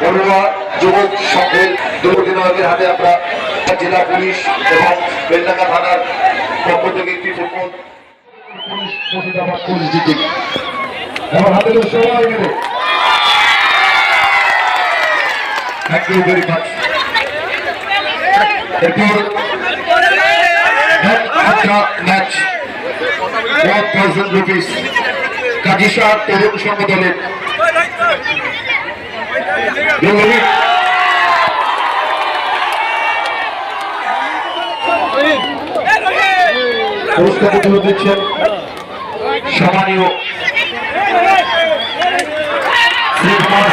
বড়ুয়া যুবক সংঘের দুর্নীতির হাতে আমরা জেলা পুলিশ এবং বেলডাঙ্গা থানার পক্ষ থেকে একটি football police Murshidabad police district এবং হাতে সবাই মিলে থ্যাংক ইউ ভেরি মাচ। এরপর ম্যাচ 1000 রুপিস কাজিশা তরুণ সংঘ দলের পুরস্কার তুলে দিচ্ছেন সম্মানীয় শ্রী কুমার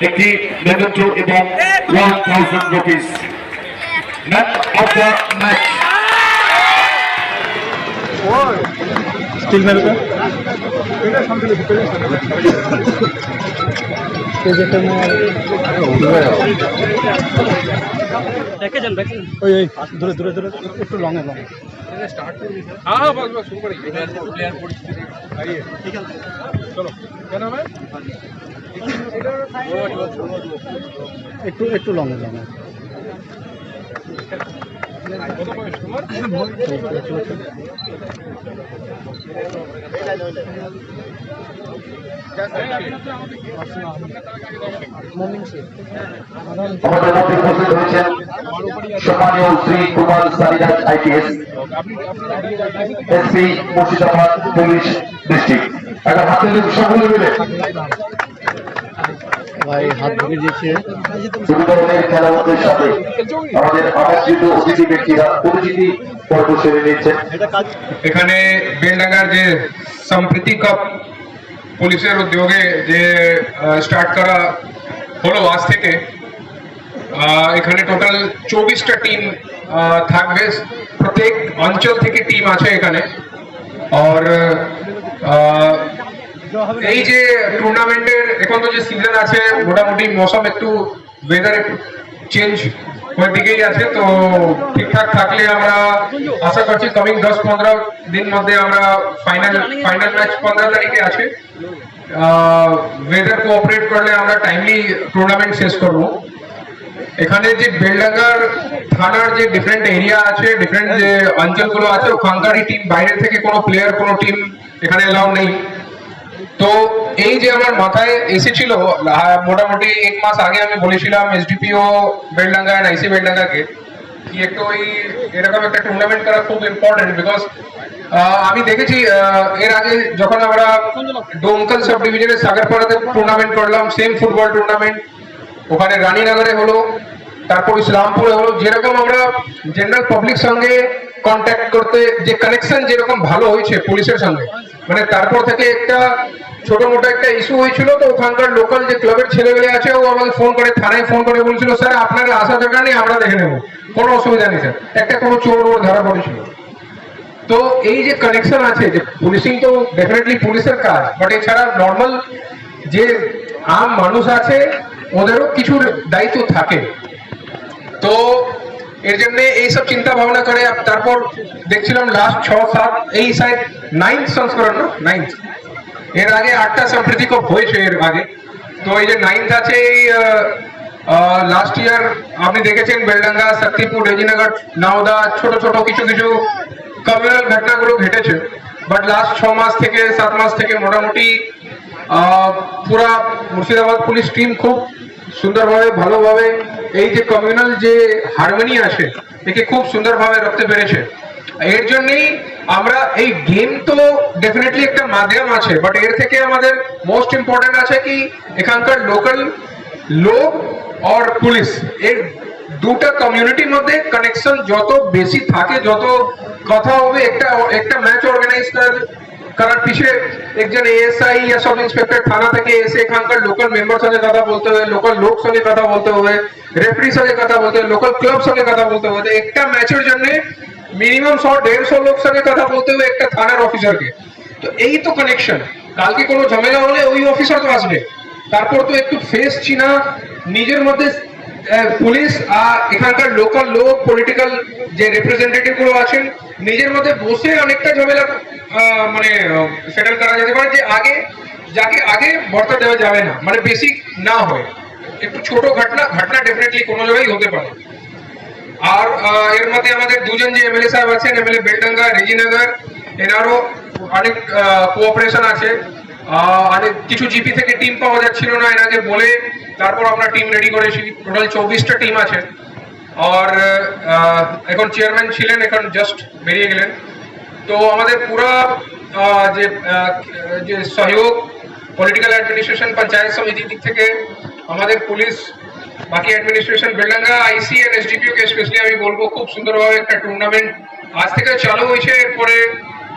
একটি মেমেন্টো এবং 1000 rupees. Man of the match still মেরুটা ওই দূরে দূরে দূরে একটু লঙে লঙে একটু একটু লঙে লঙে সম্মানীয় Shri Kumar Sariraj IPS SP Murshidabad police district. একটা হাতে সকলে মিলে ভাই হাত ধুয়ে দিয়েছে। দুই ধরনের খেলাধুলার সাথে আমাদের আমন্ত্রিত অতিথি ব্যক্তিরা পরিচিতি পর্ব সেরে নিচ্ছেন। এখানে বেলডাঙ্গার যে সম্প্রীতি কাপ পুলিশের উদ্যোগে যে স্টার্ট করা হলো আজ থেকে, এখানে টোটাল 24টা টিম থাকবে। প্রত্যেক অঞ্চল থেকে টিম আছে এখানে। আর এই যে টুর্নামেন্টের এখন তো যে সিজন আছে, মোটামুটি মৌসুম একটু ওয়েদার একটু চেঞ্জ ওই দিকেই আছে, তো ঠিকঠাক থাকলে আমরা আশা করছি কামিং 10-15 দিন মধ্যে আমরা ফাইনাল ম্যাচ 15 তারিখে আছে। ওয়েদার কোঅপারেট করলে আমরা টাইমলি টুর্নামেন্ট শেষ করব। এখানে যে বেলডাঙ্গার থানার যে ডিফারেন্ট এরিয়া আছে, ডিফারেন্ট যে অঞ্চলগুলো আছে, ওখানকারই টিম, বাইরে থেকে কোনো প্লেয়ার কোনো টিম এখানে এলাও নেই। তো এই যে আমার মাথায় এসেছিল মোটামুটি 1 মাস আগে, আমি বলেছিলাম SDPO বেলডাঙ্গা আর IC বেলডাঙ্গাকে কি একটু ওই এরকম একটা টুর্নামেন্ট করা খুব ইম্পর্টেন্ট। বিকজ আমি দেখেছি এর আগে যখন আমরা ডোমকল সাব ডিভিশনের সাগরপাড়াতে টুর্নামেন্ট করলাম, সেম ফুটবল টুর্নামেন্ট ওখানে রানীনগরে হলো, তারপর ইসলামপুরে হলো, যেরকম আমরা জেনারেল পাবলিক সঙ্গে কন্ট্যাক্ট করতে যে কানেকশন যেরকম ভালো হয়েছে পুলিশের সঙ্গে, মানে তারপর থেকে একটা ছোট মোটো একটা ইস্যু হয়েছিল, তো ওখানকার লোকাল যে ক্লাবের ছেলেমেয়ে আছে ও আমাকে ফোন করে, থানায় ফোন করে বলছিল, স্যার আপনার আসা দরকার নেই, আমরা দেখে নেবো, কোনো অসুবিধা নেই স্যার। একটা কোনো চোর ওর ধরা পড়েছিল। তো এই যে কানেকশন আছে, যে পুলিশিং তো ডেফিনেটলি পুলিশের কাজ, বাট এছাড়া নর্মাল যে আম মানুষ আছে ওদেরও কিছু দায়িত্ব থাকে। তো এর জন্য এইসব চিন্তা ভাবনা করে তারপর দেখছিলাম লাস্ট 6-7 এই সাইড 9th সংস্করণ, না 9th, এর আগে 8টা সম্প্রীতি কাপ হয়েছে এর আগে। তো এই যে 9th আছে, এই লাস্ট ইয়ার আপনি দেখেছেন বেলডাঙ্গা, শক্তিপুর, রেজিনগর, নাওদা ছোট ছোট কিছু কিছু কমিউনাল ঘটনাগুলো ঘটেছে। বাট লাস্ট 6 মাস থেকে 7 মাস থেকে মোটামুটি পুরা মুর্শিদাবাদ পুলিশ টিম খুব সুন্দরভাবে ভালোভাবে এই যে কমিউনাল যে হারমোনি আছে একে খুব সুন্দরভাবে রাখতে পেরেছে। এর জন্যই আমরা এই গেম তো ডেফিনেটলি একটা মাধ্যম আছে, বাট এর থেকে আমাদের মোস্ট ইম্পর্টেন্ট আছে কি এখানকার লোকাল লোক আর পুলিশ, এর দুটা কমিউনিটির মধ্যে কানেকশন যত বেশি থাকে, যত কথা হবে একটা ম্যাচ অর্গানাইজ করার পিছিয়ে একজন ASI या सब इंस्पेक्टर थाना থেকে এসে এখানকার লোকাল মেম্বার সঙ্গে কথা বলতে হবে, লোকাল লোক সঙ্গে কথা বলতে হবে, রেফারি সঙ্গে কথা বলতে হবে, লোকাল ক্লাব সঙ্গে কথা বলতে হবে। একটা ম্যাচের জন্য মিনিমাম 100-150 লোক সঙ্গে কথা বলতে হবে একটা থানার অফিসারকে। তো এই তো কানেকশন, কালকে কোনো ঝামেলা হলে ওই অফিসার তো আসবে, তারপর তো একটু ফেস চিনা নিজের মধ্যে পুলিশ আর এখানকার লোকাল লোক, পলিটিক্যাল যে রিপ্রেজেন্টেটিভ গুলো আছেন, নিজের মধ্যে বসে অনেকটা ঝামেলা মানে সেটেল করা যেতে পারে, যে আগে যাকে আগে বার্তা দেওয়া যাবে না, মানে বেসিক না হয়, একটু ছোট ঘটনা ডেফিনেটলি কোনো জায়গায় হতে পারে। আর এর মধ্যে আমাদের দুজন যে এমএলএ সাহেব আছেন, এমএলএ বেলডাঙ্গা, রেজিনগর, এনারও অনেক কোঅপারেশন আছে। অনেক কিছু জিপি থেকে টিম পাওয়া যাচ্ছিল না, এনাকে বলে তারপর আমরা টিম রেডি করেছি। টোটাল 24টা টিম আছে। আর এখন চেয়ারম্যান ছিলেন, এখন জাস্ট বেরিয়ে গেলেন। তো আমাদের পুরা যে সহযোগ পলিটিক্যাল অ্যাডমিনিস্ট্রেশন, পঞ্চায়েত সমিতির দিক থেকে, আমাদের পুলিশ, বাকি administration, Beldanga IC and SDPO কে স্পেশালি আমি বলবো খুব সুন্দরভাবে একটা টুর্নামেন্ট আজ থেকে চালু হয়েছে। এরপরে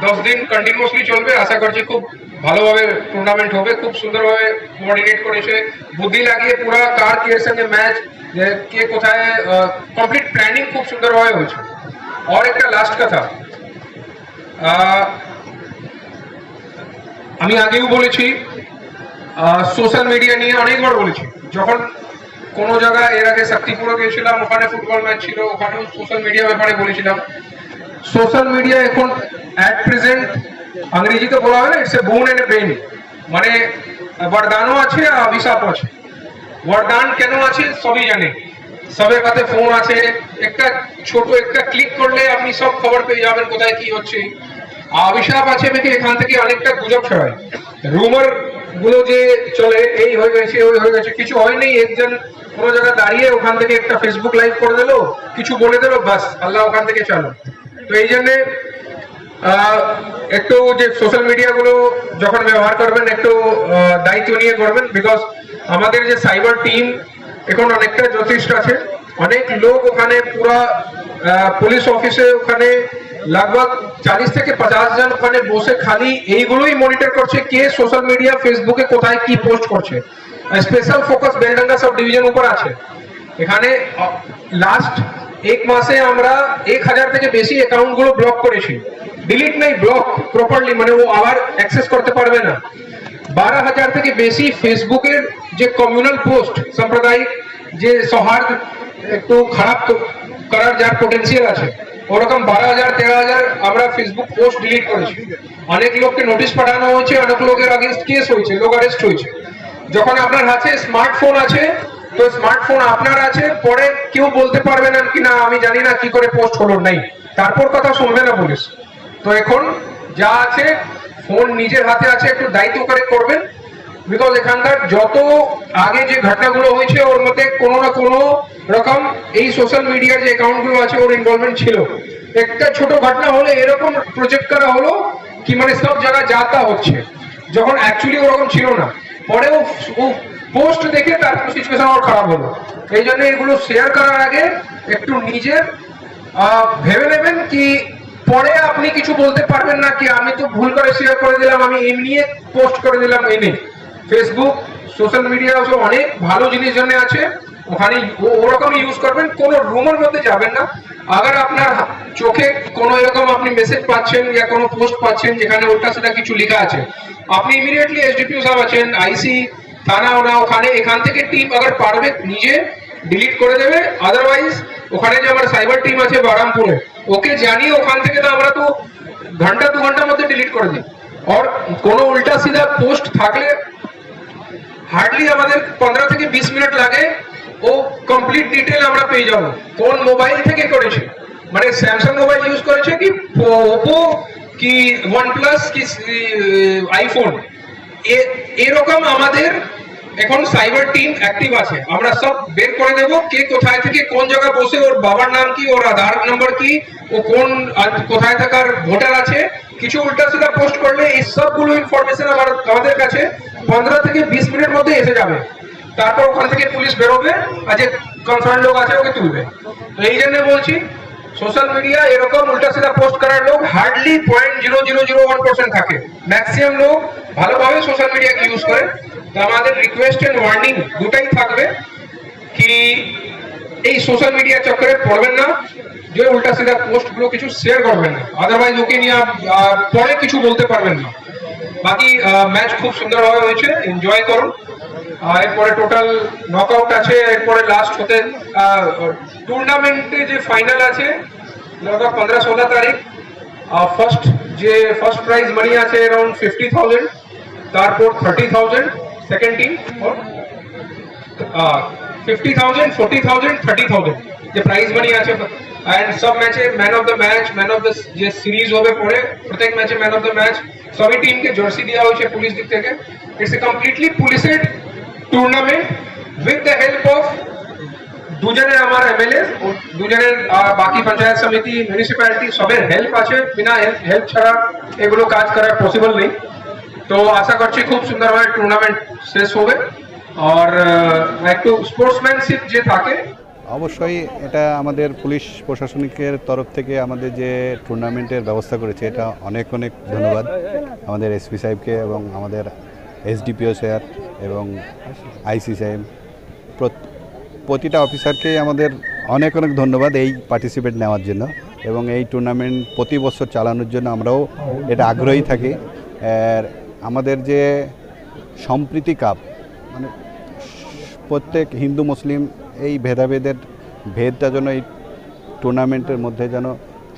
10 দিন কন্টিনিউয়াসলি চলবে। আশা করছি খুব ভালোভাবে টুর্নামেন্ট হবে। খুব সুন্দরভাবে কোঅর্ডিনেট করেছে, বুদ্ধি লাগিয়ে পুরা কার কে সঙ্গে ম্যাচ, কে কোথায়, কমপ্লিট প্ল্যানিং খুব সুন্দরভাবে হয়েছে। আর একটা লাস্ট কথা, আমি আগেও বলেছি, সোশ্যাল মিডিয়া নিয়ে অনেকবার বলেছি। যখন কোনো জায়গায় এর আগে শক্তিপুরে গিয়েছিলাম, ওখানে ফুটবল ম্যাচ ছিল, ওখানেও সোশ্যাল মিডিয়া ব্যাপারে বলেছিলাম। সোশ্যাল মিডিয়া এখন অ্যাট প্রেজেন্ট, ইংরেজিতে বলা হয় না, ইটস এ বোন এন্ড এ পেন, মানে বরদানও আছে আর অভিশাপও আছে। বরদান কেন আছে সবই জানে, সবের কাছে ফোন আছে, একটা ছোট একটা ক্লিক করলে আপনি সব খবর পেয়ে যাবেন কোথায় কি হচ্ছে। অভিশাপ আছে নাকি এখান থেকে অনেকটা গুজব ছড়ায়, রুমার গুলো যে চলে, এই হয়ে গেছে ওই হয়ে গেছে, কিছু হয়নি। একজন কোনো জায়গায় দাঁড়িয়ে ওখান থেকে একটা ফেসবুক লাইভ করে দিল, কিছু বলে দিল, বাস আল্লাহ ওখান থেকে চালো। তো এই জন্যে একটু যে সোশ্যাল মিডিয়া গুলো যখন ব্যবহার করবেন একটু দায়িত্ব নিয়ে করবেন, বিকজ আমাদের যে সাইবার টিম এখন অনেকটা যথেষ্ট আছে। অনেক লোক ওখানে পুরা পুলিশ অফিসে ওখানে लगभग 40 থেকে 50 জন ওখানে বসে খালি এইগুলোই মনিটর করছে, কে সোশ্যাল মিডিয়া ফেসবুকে কোথায় কি পোস্ট করছে। Special focus Beldanga sub division উপর আছে। এখানে লাস্ট এক মাসে আমরা 1000 থেকে বেশি অ্যাকাউন্ট গুলো ব্লক করেছি। ডিলিট নাই, ব্লক প্রপারলি, মানে ও আবার অ্যাক্সেস করতে পারবে না। 12,000 থেকে বেশি ফেসবুকের যে কমিউনাল পোস্ট, সাম্প্রদায়িক যে সৌহার্দ একটু খারাপ করার যার পোটেনশিয়াল আছে, ওরকম 12,000 13,000 আমরা ফেসবুক পোস্ট ডিলিট করেছি। অনেক লোককে নোটিশ পাঠানো হয়েছে, অনেক লোকের আগেন্স্ট কেস হয়েছে, লোক অ্যারেস্ট হয়েছে। যখন আপনার হাতে স্মার্টফোন আছে, তো স্মার্টফোন আপনার আছে, পরে কেউ বলতে পারবে না কি না আমি জানি না কি করে পোস্ট হলো, নাই, তারপর কথা শুনবে না পুলিশ। তো এখন যা আছে, ফোন নিজের হাতে আছে, একটু দায়িত্ব করে করবেন। বিকজ এখানকার যত আগে যে ঘটনাগুলো হয়েছে ওর মধ্যে কোনো না কোনো রকম এই সোশ্যাল মিডিয়ার যে অ্যাকাউন্ট গুলো আছে ওর ইনভলভমেন্ট ছিল। একটা ছোট ঘটনা হলে এরকম প্রজেক্ট করা হলো কি মানে সব জায়গায় যাতা হচ্ছে, যখন অ্যাকচুয়ালি ওরকম ছিল না। পরে ও পোস্ট দেখে তারপর সিচুয়েশন ওর খারাপ হলো। এই জন্য এগুলো শেয়ার করার আগে একটু নিজের ভেবে নেবেন কি পরে আপনি কিছু বলতে পারবেন না কি আমি তো ভুল করে শেয়ার করে দিলাম, আমি এমনি পোস্ট করে দিলাম। এনে ফেসবুক সোশ্যাল মিডিয়া অনেক ভালো জিনিস জন্য আছে, ওখানে ওরকম ইউজ করবেন, কোনো রুমের মধ্যে যাবেন না। আবার আপনার চোখে কোনো এরকম আপনি মেসেজ পাচ্ছেন या কোনো পোস্ট পাচ্ছেন যেখানে উল্টা সিধা কিছু লেখা আছে, আপনি ইমিডিয়েটলি এসডিপিও সাহেব আছেন, আইসি থানা, ওখানে এখান থেকে টিম আবার পারবে নিজে ডিলিট করে দেবে। আদারওয়াইজ ওখানে যে আমার সাইবার টিম আছে বারামপুরে, ওকে জানিয়ে ওখান থেকে তো আমরা তো ঘন্টা 2 ঘন্টার মধ্যে ডিলিট করে দিই। আর কোনো উল্টা সিধা পোস্ট থাকলে হার্ডলি আমাদের 15 থেকে 20 মিনিট লাগে, ও কমপ্লিট ডিটেল আমরা পেয়ে যাবো কোন মোবাইল থেকে করেছে, মানে স্যামসাং মোবাইল ইউজ করেছে কি ওপো কি ওয়ানপ্লাস কি আইফোন, এরকম আমাদের এখন সাইবার টিম অ্যাক্টিভ আছে। আমরা সব বের করে দেব কে কোথায় থেকে কোন জায়গায় বসে, ওর বাবার নাম কি, ওর আধার নাম্বার কি, ও কোন কোথায় থাকার ভোটার আছে, কিছু উল্টা সিধা পোস্ট করলে এই সবগুলো ইনফরমেশন আমাদের কাছে 15 থেকে 20 মিনিটের মধ্যে এসে যাবে। তারপর ওখান থেকে পুলিশ বেরোবে আর যে কনসার্ন লোক আছে ওকে তুলবে। তো এই জন্য বলছি সোশ্যাল মিডিয়া এরকম উল্টা সিধা পোস্ট করার লোক হার্ডলি 0.0001% থাকে, ম্যাক্সিমাম লোক ভালোভাবে সোশ্যাল মিডিয়াকে ইউজ করে। তো আমাদের রিকোয়েস্ট এন্ড ওয়ার্নিং দুটাই থাকবে কি এই সোশ্যাল মিডিয়া চক্করে পড়বেন না, যে উল্টা সিধা পোস্ট গুলো কিছু শেয়ার করবেন না, আদারওয়াইজ ওকে নিয়ে পরে কিছু বলতে পারবেন না। বাকি ম্যাচ খুব সুন্দরভাবে হয়েছে, এনজয় করুন। এরপরে টোটাল নকআউট আছে, এরপরে লাস্ট হতে টুর্নামেন্টে যে ফাইনাল আছে 15-16 তারিখ, ফার্স্ট প্রাইজ মানি আছে अराउंड 50,000, তারপর 30,000 সেকেন্ড টিম, और 50,000, 40,000, 30,000 যে প্রাইজ মানি আছে। এন্ড সব ম্যাচে man of the match, man of the যে সিরিজ হবে পরে প্রত্যেক ম্যাচে ম্যান অফ দ্য ম্যাচ সবই টিমকে জার্সি দেওয়া হয়েছে পুলিশ দিক থেকে। It's a completely policed tournament with the help of দুজনের আমার এমএলএ, দুজনের বাকি পঞ্চায়েত সমিতি, মিউনিসিপ্যালিটি সবের হেল্প আছে। বিনা হেল্প ছাড়া এগুলো কাজ করা পসিবল নেই। তো আশা করছি খুব সুন্দরভাবে টুর্নামেন্ট শেষ হবে। আর একটু স্পোর্টসম্যানশিপ যে থাকে, অবশ্যই এটা আমাদের পুলিশ প্রশাসনিকের তরফ থেকে আমাদের যে টুর্নামেন্টের ব্যবস্থা করেছে, এটা অনেক অনেক ধন্যবাদ আমাদের এসপি সাহেবকে এবং আমাদের এসডিপিও স্যার এবং আইসি সাহেব, প্রতিটা অফিসারকে আমাদের অনেক অনেক ধন্যবাদ এই পার্টিসিপেট নেওয়ার জন্য এবং এই টুর্নামেন্ট প্রতি বছর চালানোর জন্য আমরাও এটা আগ্রহী থাকি। আর আমাদের যে সম্প্রীতি কাপ, মানে প্রত্যেক হিন্দু মুসলিম এই ভেদাভেদের ভেদটা যেন এই টুর্নামেন্টের মধ্যে যেন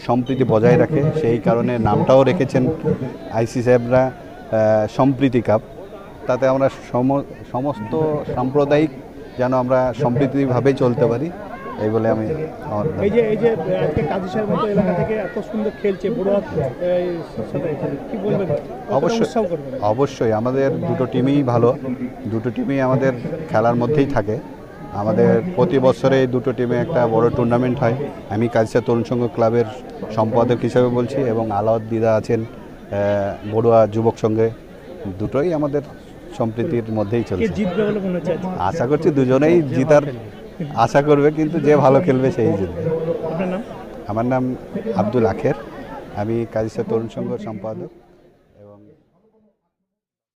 সম্প্রীতি বজায় রাখে, সেই কারণে নামটাও রেখেছেন আইসি সাহেবরা সম্প্রীতি কাপ। তাতে আমরা সমস্ত সাম্প্রদায়িক যেন আমরা সম্প্রীতিভাবেই চলতে পারি, এই বলে আমি এই যে আজকে কাজী সাহেব মতো এলাকা থেকে এত সুন্দর খেলছে বড়ুয়া, কি বলবেন? অবশ্যই আমাদের দুটো টিমই ভালো, দুটো টিমই আমাদের খেলার মধ্যেই থাকে। আমাদের প্রতি বছরে এই দুটো টিমে একটা বড় টুর্নামেন্ট হয়। আমি কাজিসা তরুণ সংঘ ক্লাবের সম্পাদক হিসেবে বলছি এবং আলাউদ দিদা আছেন বড়ুয়া যুবক সংঘে। দুটোই আমাদের সম্প্রীতির মধ্যেই চলছে। আশা করছি দুজনেই জিতার আশা করবে, কিন্তু যে ভালো খেলবে সেই জিতবে। আমার নাম আব্দুল আখের, আমি কাজিসা তরুণ সংঘ সম্পাদক।